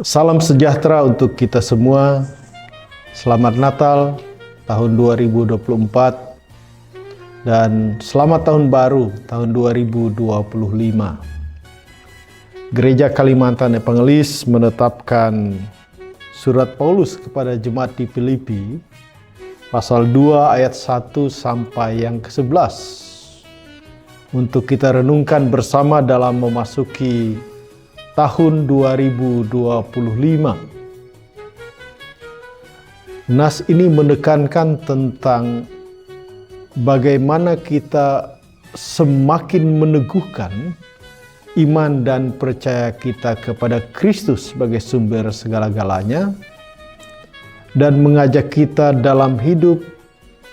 Salam sejahtera untuk kita semua. Selamat Natal tahun 2024 dan selamat tahun baru tahun 2025. Gereja Kalimantan Evangelis menetapkan surat Paulus kepada jemaat di Filipi pasal 2 ayat 1 sampai yang ke-11 untuk kita renungkan bersama dalam memasuki tahun 2025. Nas ini menekankan tentang bagaimana kita semakin meneguhkan iman dan percaya kita kepada Kristus sebagai sumber segala-galanya dan mengajak kita dalam hidup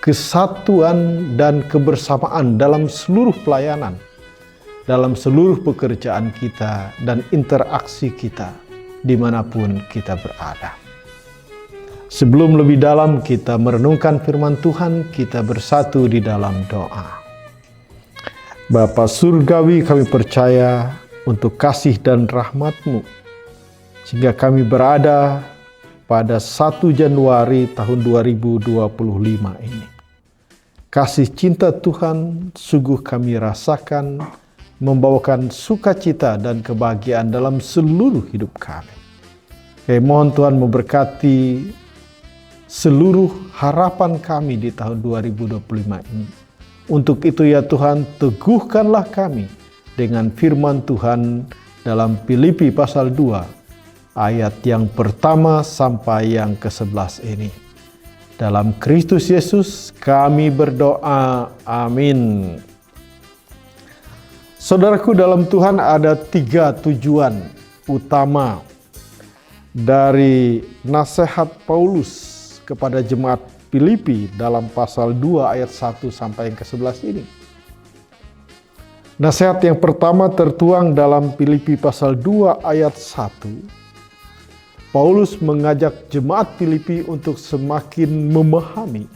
kesatuan dan kebersamaan dalam seluruh pelayanan, dalam seluruh pekerjaan kita dan interaksi kita dimanapun kita berada. Sebelum lebih dalam kita merenungkan firman Tuhan, kita bersatu di dalam doa. Bapa Surgawi, kami percaya untuk kasih dan rahmat-Mu, sehingga kami berada pada 1 Januari tahun 2025 ini. Kasih cinta Tuhan sungguh kami rasakan, membawakan sukacita dan kebahagiaan dalam seluruh hidup kami. Kami mohon Tuhan memberkati seluruh harapan kami di tahun 2025 ini. Untuk itu ya Tuhan, teguhkanlah kami dengan firman Tuhan dalam Filipi pasal 2 ayat yang pertama sampai yang ke-11 ini. Dalam Kristus Yesus kami berdoa, amin. Saudaraku, dalam Tuhan ada 3 tujuan utama dari nasihat Paulus kepada jemaat Filipi dalam pasal 2 ayat 1 sampai yang ke-11 ini. Nasihat yang pertama tertuang dalam Filipi pasal 2 ayat 1. Paulus mengajak jemaat Filipi untuk semakin memahami,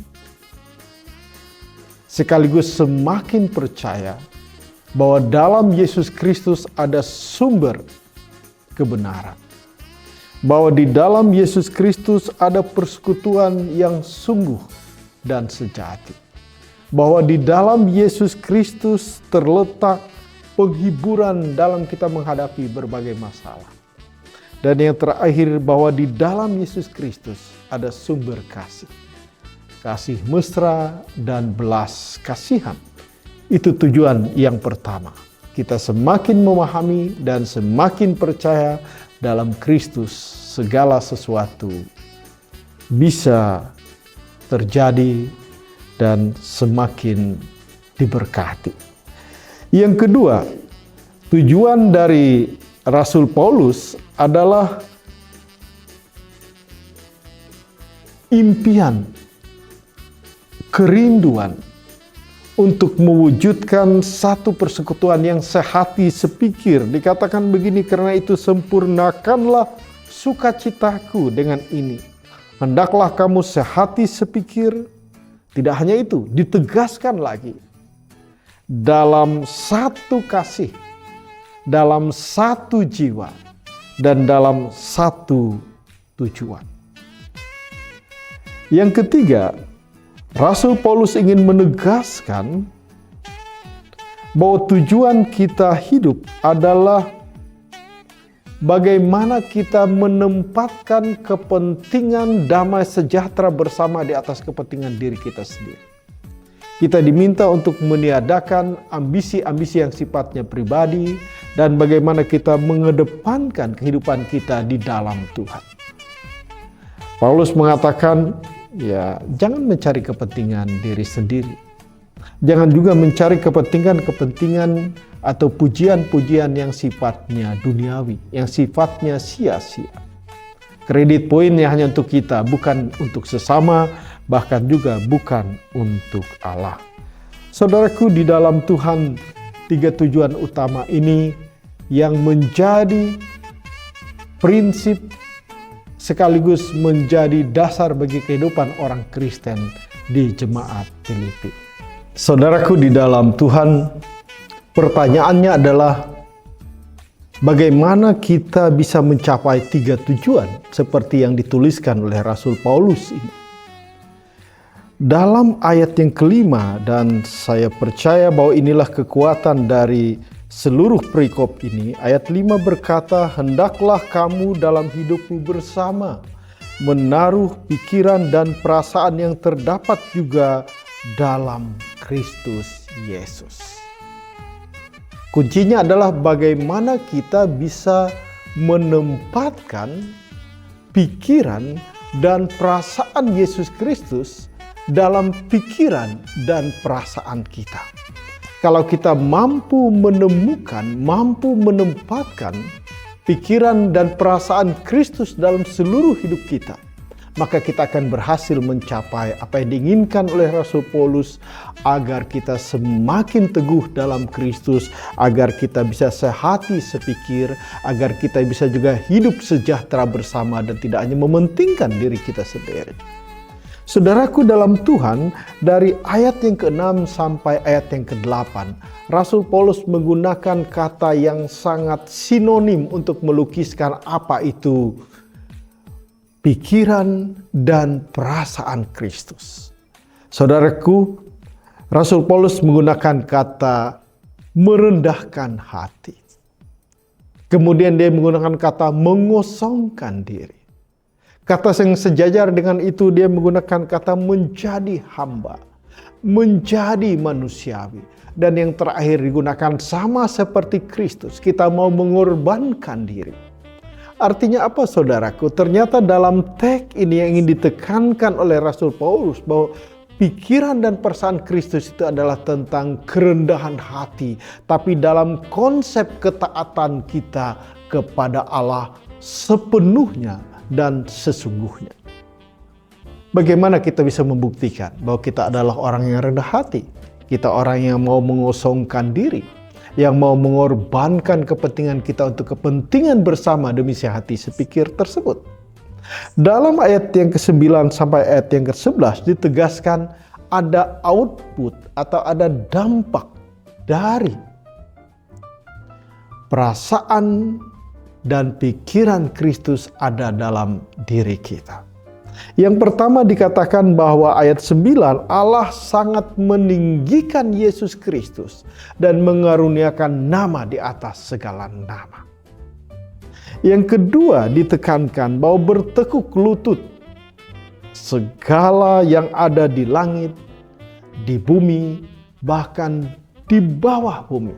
sekaligus semakin percaya bahwa dalam Yesus Kristus ada sumber kebenaran. Bahwa di dalam Yesus Kristus ada persekutuan yang sungguh dan sejati. Bahwa di dalam Yesus Kristus terletak penghiburan dalam kita menghadapi berbagai masalah. Dan yang terakhir, bahwa di dalam Yesus Kristus ada sumber kasih. Kasih mesra dan belas kasihan. Itu tujuan yang pertama. Kita semakin memahami dan semakin percaya dalam Kristus, segala sesuatu bisa terjadi dan semakin diberkati. Yang kedua, tujuan dari Rasul Paulus adalah impian, kerinduan untuk mewujudkan satu persekutuan yang sehati sepikir. Dikatakan begini, karena itu sempurnakanlah sukacitaku dengan ini. Hendaklah kamu sehati sepikir. Tidak hanya itu, ditegaskan lagi. Dalam satu kasih, dalam satu jiwa, dan dalam satu tujuan. Yang ketiga, Rasul Paulus ingin menegaskan bahwa tujuan kita hidup adalah bagaimana kita menempatkan kepentingan damai sejahtera bersama di atas kepentingan diri kita sendiri. Kita diminta untuk meniadakan ambisi-ambisi yang sifatnya pribadi dan bagaimana kita mengedepankan kehidupan kita di dalam Tuhan. Paulus mengatakan, ya, jangan mencari kepentingan diri sendiri. Jangan juga mencari kepentingan atau pujian-pujian yang sifatnya duniawi, yang sifatnya sia-sia. Kredit poinnya hanya untuk kita, bukan untuk sesama, bahkan juga bukan untuk Allah. Saudaraku, di dalam Tuhan, 3 tujuan utama ini yang menjadi prinsip sekaligus menjadi dasar bagi kehidupan orang Kristen di jemaat Filipi. Saudaraku di dalam Tuhan, pertanyaannya adalah Bagaimana kita bisa mencapai 3 tujuan seperti yang dituliskan oleh Rasul Paulus ini? Dalam ayat yang kelima, dan saya percaya bahwa inilah kekuatan dari seluruh perikop ini, ayat 5 berkata, "Hendaklah kamu dalam hidupmu bersama menaruh pikiran dan perasaan yang terdapat juga dalam Kristus Yesus." Kuncinya adalah bagaimana kita bisa menempatkan pikiran dan perasaan Yesus Kristus dalam pikiran dan perasaan kita. Kalau kita mampu menemukan, mampu menempatkan pikiran dan perasaan Kristus dalam seluruh hidup kita, maka kita akan berhasil mencapai apa yang diinginkan oleh Rasul Paulus, agar kita semakin teguh dalam Kristus, agar kita bisa sehati sepikir, agar kita bisa juga hidup sejahtera bersama dan tidak hanya mementingkan diri kita sendiri. Saudaraku dalam Tuhan, dari ayat yang ke-6 sampai ayat yang ke-8, Rasul Paulus menggunakan kata yang sangat sinonim untuk melukiskan apa itu pikiran dan perasaan Kristus. Saudaraku, Rasul Paulus menggunakan kata merendahkan hati. Kemudian dia menggunakan kata mengosongkan diri. Kata yang sejajar dengan itu, dia menggunakan kata menjadi hamba, menjadi manusiawi. Dan yang terakhir digunakan sama seperti Kristus, kita mau mengorbankan diri. Artinya apa saudaraku? Ternyata dalam teks ini yang ingin ditekankan oleh Rasul Paulus bahwa pikiran dan perasaan Kristus itu adalah tentang kerendahan hati. Tapi dalam konsep ketaatan kita kepada Allah sepenuhnya dan sesungguhnya. Bagaimana kita bisa membuktikan bahwa kita adalah orang yang rendah hati? Kita orang yang mau mengosongkan diri, yang mau mengorbankan kepentingan kita untuk kepentingan bersama demi sehati sepikir tersebut. Dalam ayat yang ke-9 sampai ayat yang ke-11 ditegaskan ada output atau ada dampak dari perasaan dan pikiran Kristus ada dalam diri kita. Yang pertama dikatakan bahwa ayat 9, Allah sangat meninggikan Yesus Kristus dan mengaruniakan nama di atas segala nama. Yang kedua ditekankan bahwa bertekuk lutut segala yang ada di langit, di bumi, bahkan di bawah bumi.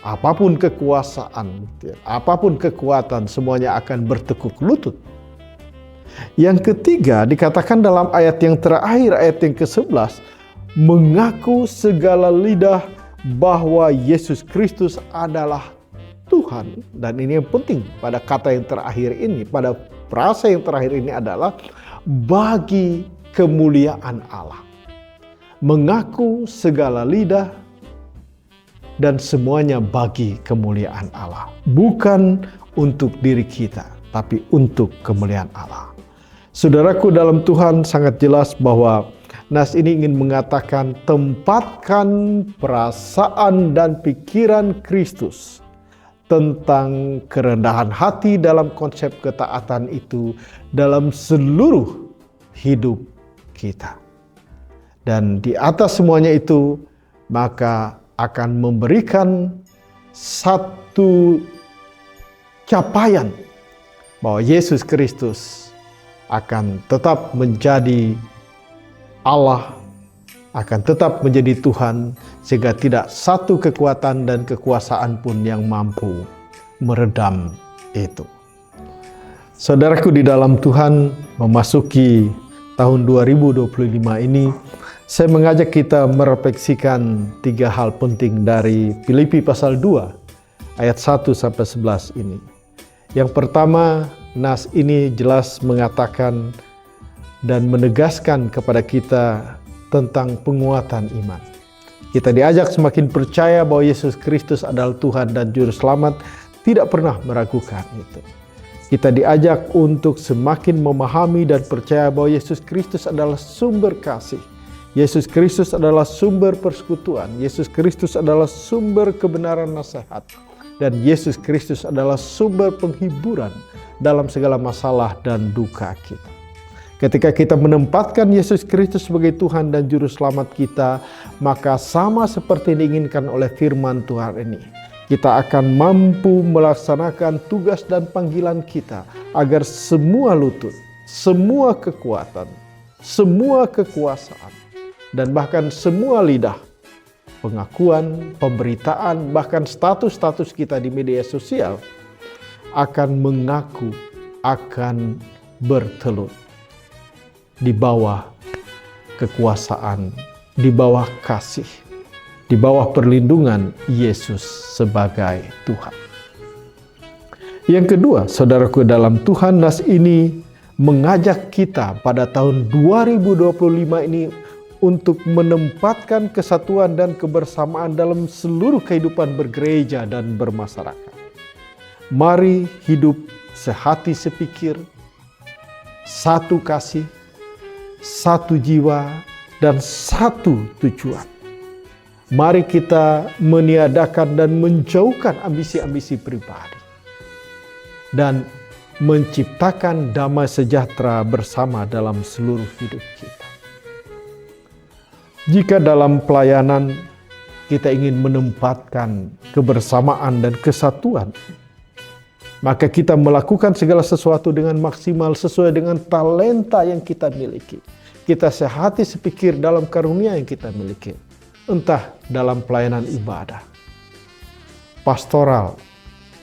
Apapun kekuasaan, apapun kekuatan, semuanya akan bertekuk lutut. Yang ketiga dikatakan dalam ayat yang terakhir, ayat yang ke-11, mengaku segala lidah bahwa Yesus Kristus adalah Tuhan. Dan ini yang penting pada kata yang terakhir ini, pada frasa yang terakhir ini adalah bagi kemuliaan Allah. Mengaku segala lidah dan semuanya bagi kemuliaan Allah. Bukan untuk diri kita, tapi untuk kemuliaan Allah. Saudaraku dalam Tuhan, sangat jelas bahwa nas ini ingin mengatakan tempatkan perasaan dan pikiran Kristus tentang kerendahan hati dalam konsep ketaatan itu dalam seluruh hidup kita. Dan di atas semuanya itu, maka akan memberikan satu capaian bahwa Yesus Kristus akan tetap menjadi Allah, akan tetap menjadi Tuhan, sehingga tidak satu kekuatan dan kekuasaan pun yang mampu meredam itu. Saudaraku di dalam Tuhan, memasuki tahun 2025 ini, saya mengajak kita merefleksikan 3 hal penting dari Filipi pasal 2 ayat 1 sampai 11 ini. Yang pertama, nas ini jelas mengatakan dan menegaskan kepada kita tentang penguatan iman. Kita diajak semakin percaya bahwa Yesus Kristus adalah Tuhan dan Juru Selamat, tidak pernah meragukan itu. Kita diajak untuk semakin memahami dan percaya bahwa Yesus Kristus adalah sumber kasih. Yesus Kristus adalah sumber persekutuan. Yesus Kristus adalah sumber kebenaran nasihat. dan Yesus Kristus adalah sumber penghiburan dalam segala masalah dan duka kita. Ketika kita menempatkan Yesus Kristus sebagai Tuhan dan Juru Selamat kita, maka sama seperti diinginkan oleh firman Tuhan ini, kita akan mampu melaksanakan tugas dan panggilan kita agar semua lutut, semua kekuatan, semua kekuasaan, dan bahkan semua lidah, pengakuan, pemberitaan, bahkan status-status kita di media sosial akan mengaku, akan bertelut di bawah kekuasaan, di bawah kasih, di bawah perlindungan Yesus sebagai Tuhan. Yang kedua, saudaraku dalam Tuhan, nas ini mengajak kita pada tahun 2025 ini untuk menempatkan kesatuan dan kebersamaan dalam seluruh kehidupan bergereja dan bermasyarakat. Mari hidup sehati sepikir, satu kasih, satu jiwa, dan satu tujuan. Mari kita meniadakan dan menjauhkan ambisi-ambisi pribadi dan menciptakan damai sejahtera bersama dalam seluruh hidup kita. Jika dalam pelayanan kita ingin menempatkan kebersamaan dan kesatuan, maka kita melakukan segala sesuatu dengan maksimal sesuai dengan talenta yang kita miliki. Kita sehati sepikir dalam karunia yang kita miliki. Entah dalam pelayanan ibadah, pastoral,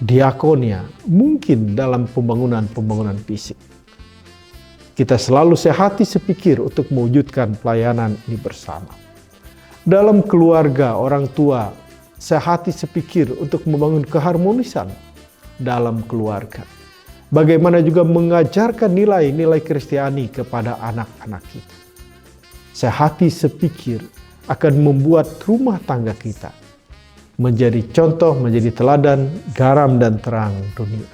diakonia, mungkin dalam pembangunan fisik. Kita selalu sehati sepikir untuk mewujudkan pelayanan ini bersama. Dalam keluarga, orang tua sehati sepikir untuk membangun keharmonisan dalam keluarga. Bagaimana juga mengajarkan nilai-nilai Kristiani kepada anak-anak kita. Sehati sepikir akan membuat rumah tangga kita menjadi contoh, menjadi teladan, garam dan terang dunia.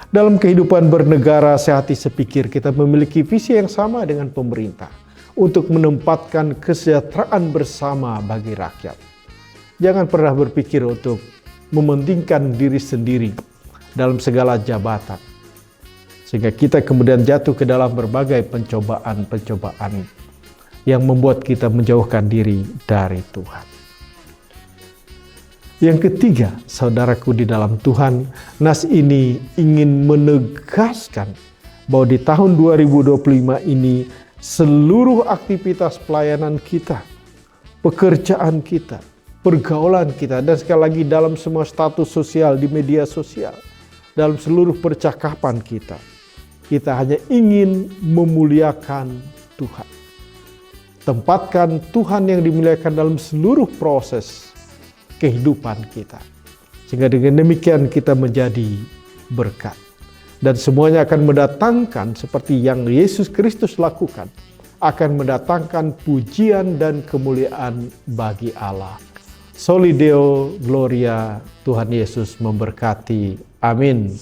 Dalam kehidupan bernegara, sehati sepikir kita memiliki visi yang sama dengan pemerintah untuk menempatkan kesejahteraan bersama bagi rakyat. Jangan pernah berpikir untuk mementingkan diri sendiri dalam segala jabatan, sehingga kita kemudian jatuh ke dalam berbagai pencobaan-pencobaan yang membuat kita menjauhkan diri dari Tuhan. Yang ketiga, saudaraku di dalam Tuhan, nas ini ingin menegaskan bahwa di tahun 2025 ini seluruh aktivitas pelayanan kita, pekerjaan kita, pergaulan kita, dan sekali lagi dalam semua status sosial di media sosial, dalam seluruh percakapan kita hanya ingin memuliakan Tuhan. Tempatkan Tuhan yang dimuliakan dalam seluruh proses kehidupan kita. Sehingga dengan demikian kita menjadi berkat. Dan semuanya akan mendatangkan seperti yang Yesus Kristus lakukan. Akan mendatangkan pujian dan kemuliaan bagi Allah. Soli Deo Gloria, Tuhan Yesus memberkati. Amin.